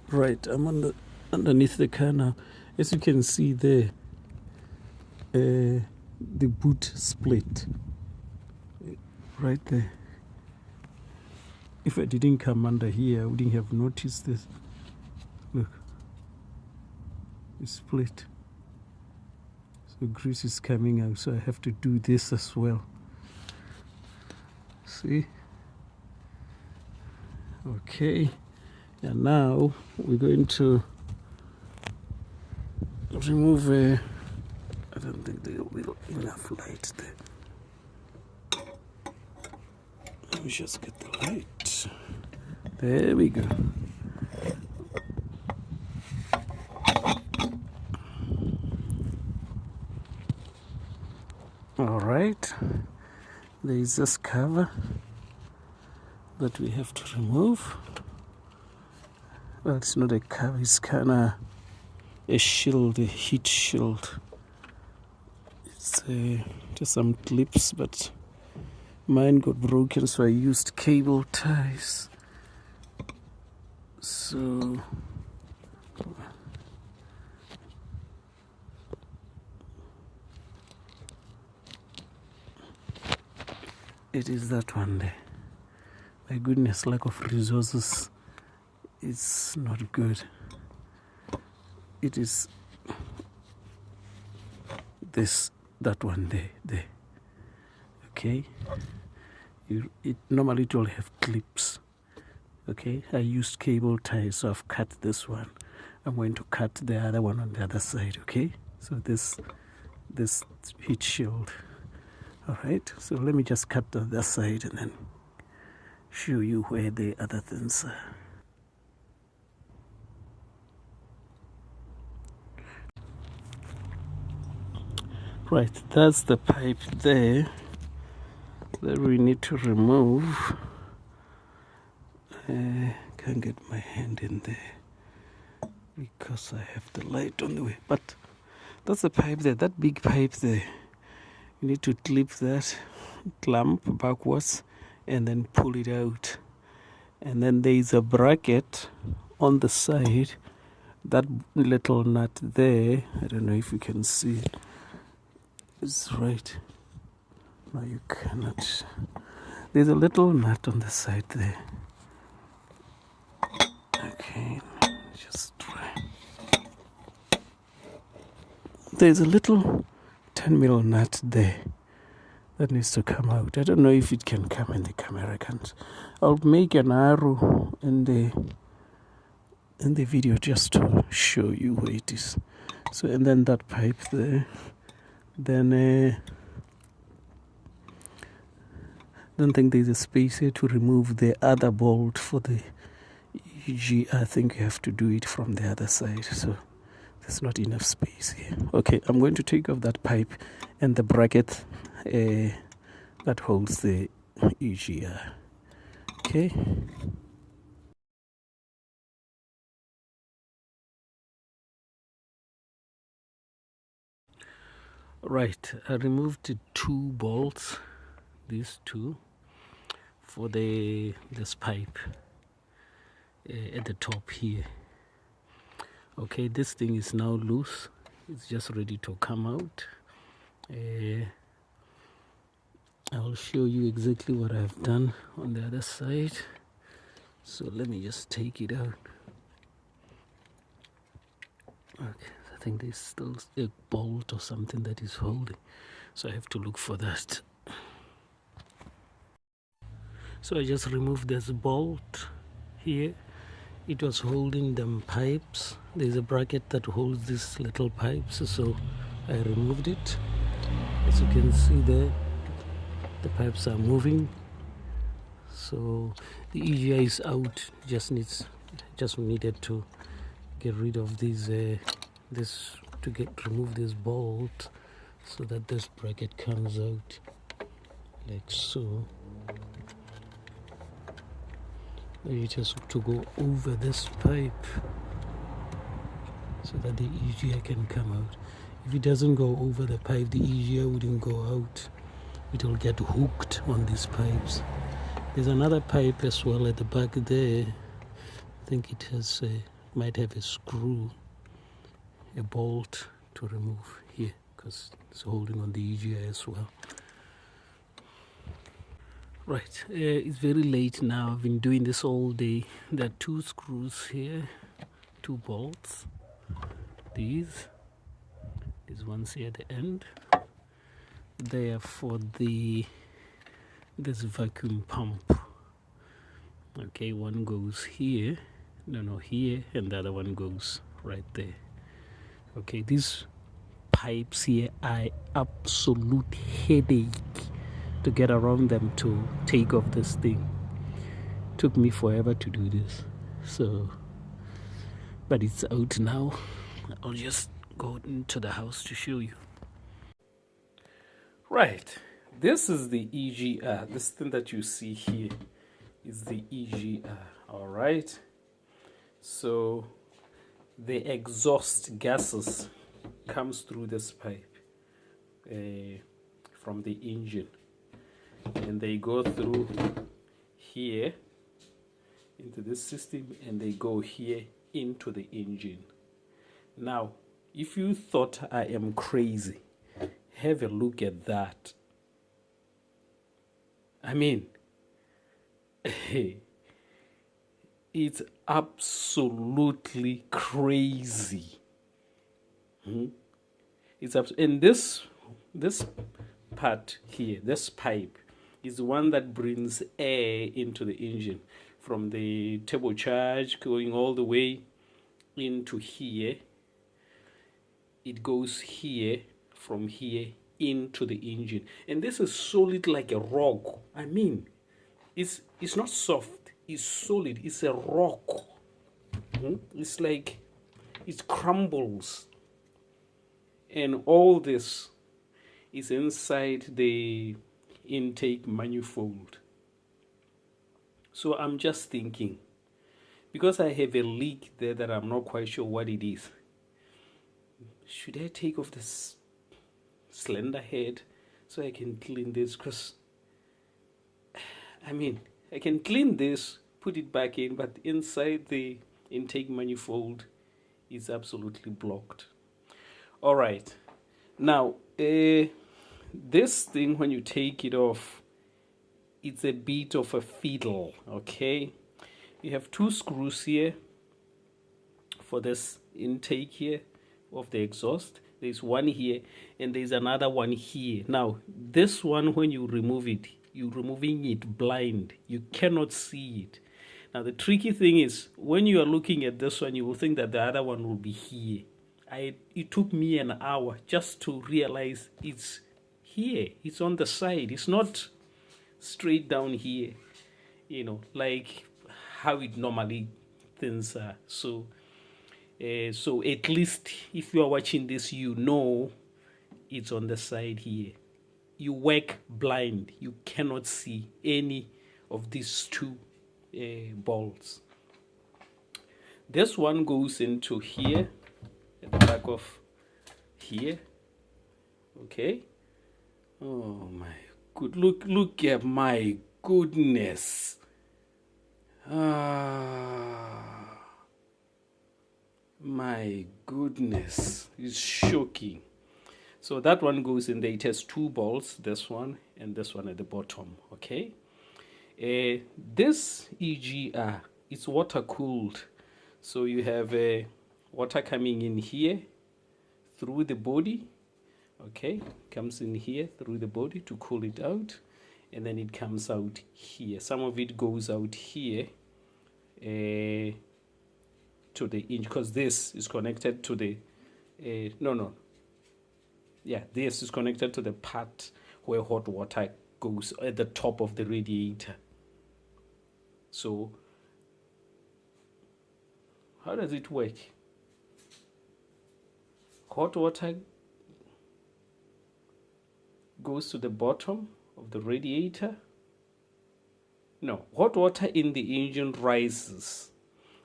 Right, I'm underneath the car now. As you can see there, the boot split right there. If I didn't come under here, I wouldn't have noticed this. Look, it's split. So grease is coming out, so I have to do this as well. See? Okay, and now we're going to remove I don't think there will be enough light there. Let me just get the light. There we go. All right, there is this cover that we have to remove. Well, it's not a cover, it's kind of a shield, a heat shield. It's just some clips, but mine got broken, so I used cable ties. So it is that one there. My goodness, lack of resources is not good. It is that one there. Okay, normally it will have clips. Okay, I used cable ties, so I've cut this one. I'm going to cut the other one on the other side. Okay, so this heat shield. All right, so let me just cut the other side and then show you where the other things are. Right, that's the pipe there that we need to remove. Can't get my hand in there because I have the light on the way, but that's the pipe there, that big pipe there. You need to clip that clamp backwards and then pull it out. And then there is a bracket on the side, that little nut there, I don't know if you can see it. It's right. No, you cannot. There's a little nut on the side there. Okay, just try. There's a little 10mm nut there that needs to come out. I don't know if it can come in the camera. I can't. I'll make an arrow in the video just to show you where it is. So, and then that pipe there. Then don't think there's a space here to remove the other bolt for the EG. I think you have to do it from the other side, so there's not enough space here. Okay, I'm going to take off that pipe and the bracket that holds the EGR. Okay. Right, I removed the 2 bolts, these 2, for this pipe at the top here. Okay, this thing is now loose. It's just ready to come out. I'll show you exactly what I've done on the other side. So let me just take it out. Okay, I think there's still a bolt or something that is holding, so I have to look for that. So I just removed this bolt here. It was holding them pipes. There's a bracket that holds these little pipes, so I removed it. As you can see there, the pipes are moving. So the EGI is out. Just needed to get rid of these remove this bolt so that this bracket comes out like so. You just have to go over this pipe so that the EGI can come out. If it doesn't go over the pipe, the EGI wouldn't go out. It will get hooked on these pipes. There's another pipe as well at the back there think it has might have a screw, a bolt to remove here, because it's holding on the EGI as well. Right, it's very late now. I've been doing this all day. There are 2 screws here, 2 bolts. These ones here at the end. They are for this vacuum pump. Okay, one goes here, here, and the other one goes right there. Okay, these pipes here are absolute headache to get around them to take off this thing. Took me forever to do this, so but it's out now. I'll just go into the house to show you. Right, this is the EGR. This thing that you see here is the EGR. All right, so the exhaust gases comes through this pipe from the engine, and they go through here into this system, and they go here into the engine. Now, if you thought I am crazy, have a look at that. I mean, it's absolutely crazy. And this part here, this pipe, is the one that brings air into the engine from the turbocharge going all the way into here. It goes here, from here into the engine, and this is solid like a rock. I mean, it's not soft, it's solid, it's a rock. It's like it crumbles, and all this is inside the intake manifold. So I'm just thinking, because I have a leak there that I'm not quite sure what it is, should I take off this slender head so I can clean this? Because I mean, I can clean this, put it back in, but inside the intake manifold is absolutely blocked. All right, now this thing, when you take it off, it's a bit of a fiddle. Okay, you have 2 screws here for this intake here of the exhaust. There's one here and there's another one here. Now this one, when you remove it, you're removing it blind, you cannot see it. Now the tricky thing is, when you are looking at this one, you will think that the other one will be here. It took me an hour just to realize it's here, it's on the side, it's not straight down here, like how it normally things are. So at least if you are watching this, it's on the side here. You work blind, you cannot see any of these 2 bolts. This one goes into here at the back of here. Okay, oh my good, look at my goodness. My goodness, it's shocking. So that one goes in there. It has 2 bolts, this one and this one at the bottom. Okay, this EGR is water cooled, so you have water coming in here through the body. Okay, comes in here through the body to cool it out, and then it comes out here. Some of it goes out here to the engine, because this is connected to the this is connected to the part where hot water goes at the top of the radiator. So how does it work? Hot water goes to the bottom of the radiator. No, hot water in the engine rises,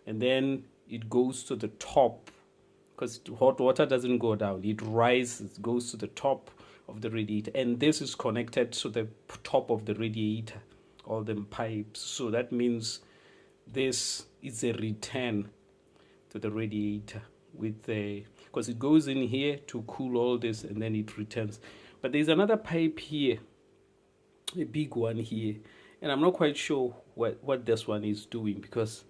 and then it goes to the top, because hot water doesn't go down, it rises, goes to the top of the radiator, and this is connected to the top of the radiator, all the pipes. So that means this is a return to the radiator with the, because it goes in here to cool all this and then it returns. But there's another pipe here, a big one here, and I'm not quite sure what this one is doing, because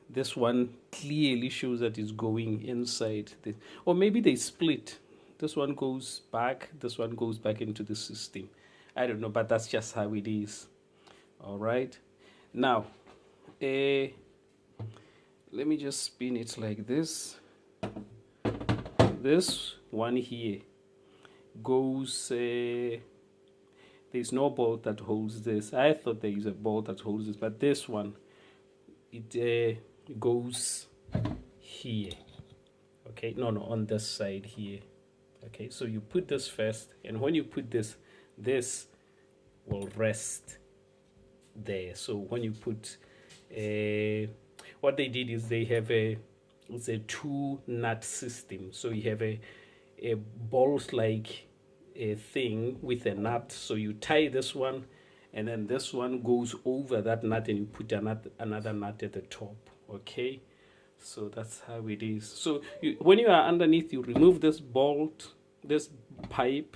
this one clearly shows that it's going inside this, or maybe they split. This one goes back, this one goes back into the system. I don't know, but that's just how it is. All right, now let me just spin it like this. This one here goes, there's no bolt that holds this. I thought there is a bolt that holds this, but this one, it goes here. Okay, no, on this side here. Okay, so you put this first, and when you put this, this will rest there. So when you put, what they did is they have it's a 2-nut system. So you have a bolt like a thing with a nut. So you tie this one, and then this one goes over that nut, and you put another nut at the top. Okay, so that's how it is. So when you are underneath, you remove this bolt, this pipe,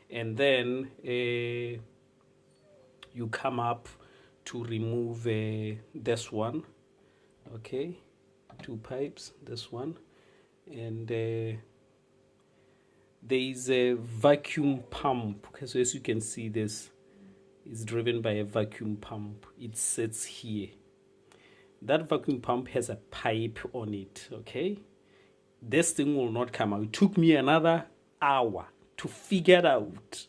and then you come up to remove this one. Okay, 2 pipes, this one, and there is a vacuum pump. Okay, so as you can see, this is driven by a vacuum pump. It sits here. That vacuum pump has a pipe on it. Okay, this thing will not come out. It took me another hour to figure out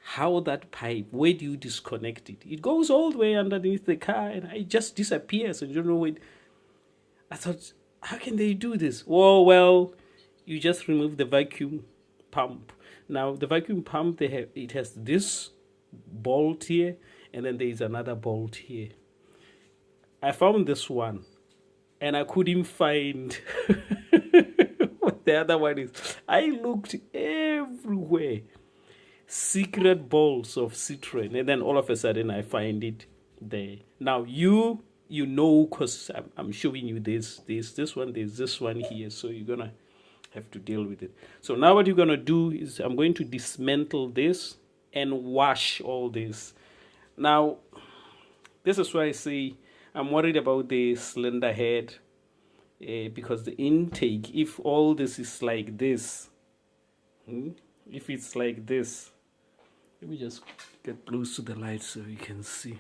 how that pipe, where do you disconnect it? It goes all the way underneath the car, and it just disappears, and you don't know where. I thought, how can they do this? Oh, well, you just remove the vacuum pump. Now, the vacuum pump, it has this bolt here, and then there is another bolt here. I found this one, and I couldn't find what the other one is. I looked everywhere. Secret balls of Citroen, and then all of a sudden I find it there. Now, you know, because I'm showing you this one, there's this one here, so you're gonna have to deal with it. So now what you're gonna do is I'm going to dismantle this and wash all this. Now, this is why I say I'm worried about the cylinder head, because the intake, if all this is like this, if it's like this, let me just get close to the light so you can see.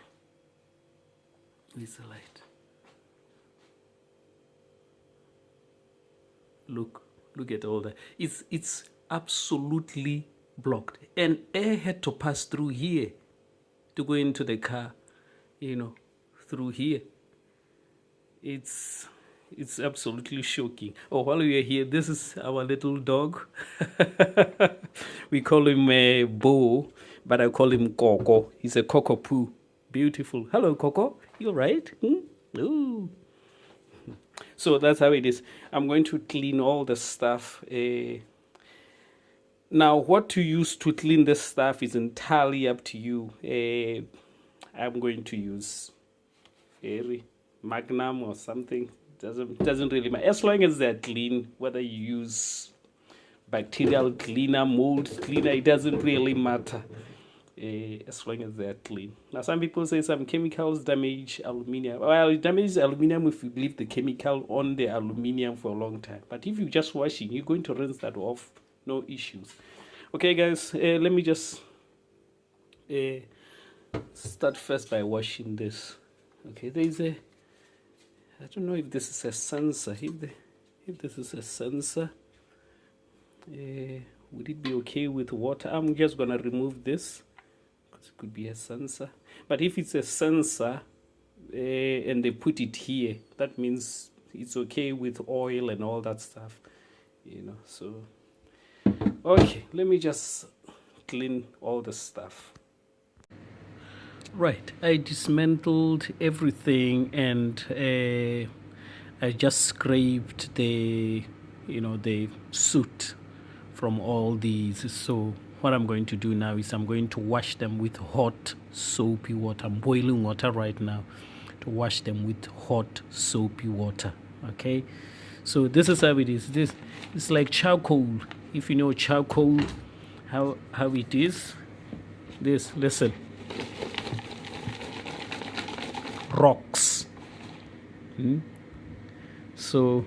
It's the light. Look at all that. It's absolutely blocked, and air had to pass through here to go into the car, through here. It's absolutely shocking. Oh, while we are here, this is our little dog. We call him Bo, but I call him Coco. He's a cockapoo. Beautiful. Hello, Coco. You all right? Ooh. So that's how it is. I'm going to clean all the stuff. Now, what to use to clean this stuff is entirely up to you. I'm going to use Magnum or something. Doesn't really matter, as long as they're clean. Whether you use bacterial cleaner, mold cleaner, it doesn't really matter, as long as they're clean. Now, some people say some chemicals damage aluminium. Well, it damages aluminium if you leave the chemical on the aluminium for a long time. But if you just washing, you're going to rinse that off, no issues. Okay, guys, let me just start first by washing this. Okay, there is I don't know if this is a sensor. If this is a sensor, would it be okay with water? I'm just gonna remove this because it could be a sensor. But if it's a sensor and they put it here, that means it's okay with oil and all that stuff, So, okay, let me just clean all the stuff. Right, I dismantled everything, and I just scraped the soot from all these. So what I'm going to do now is I'm going to wash them with hot soapy water. I'm boiling water right now to wash them with hot soapy water. Okay, so this is how it is. This is like charcoal. If you know charcoal, how it is. This, listen, rocks. So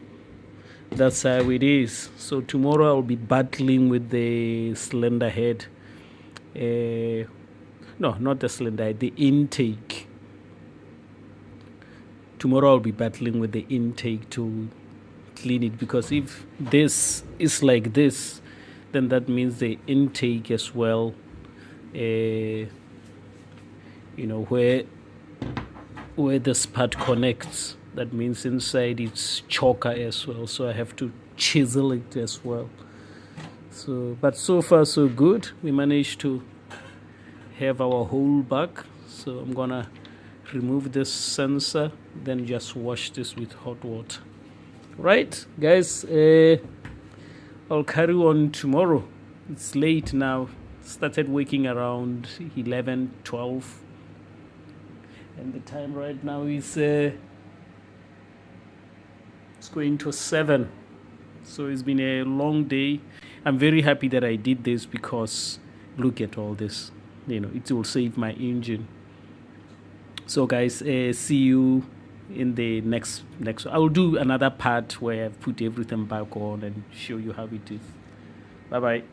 that's how it is. So tomorrow I'll be battling with the slender head. No, not the slender, the intake. Tomorrow I'll be battling with the intake to clean it, because if this is like this, then that means the intake as well, you know, where this part connects, that means inside it's choker as well, so I have to chisel it as well. So, but so far so good. We managed to have our hole back, so I'm gonna remove this sensor, then just wash this with hot water. Right, guys, I'll carry on tomorrow. It's late now. Started waking around 11, 12, and the time right now is it's going to 7. So it's been a long day. I'm very happy that I did this, because look at all this, you know, it will save my engine. So guys, see you in the next I'll do another part where I've put everything back on and show you how it is. Bye bye.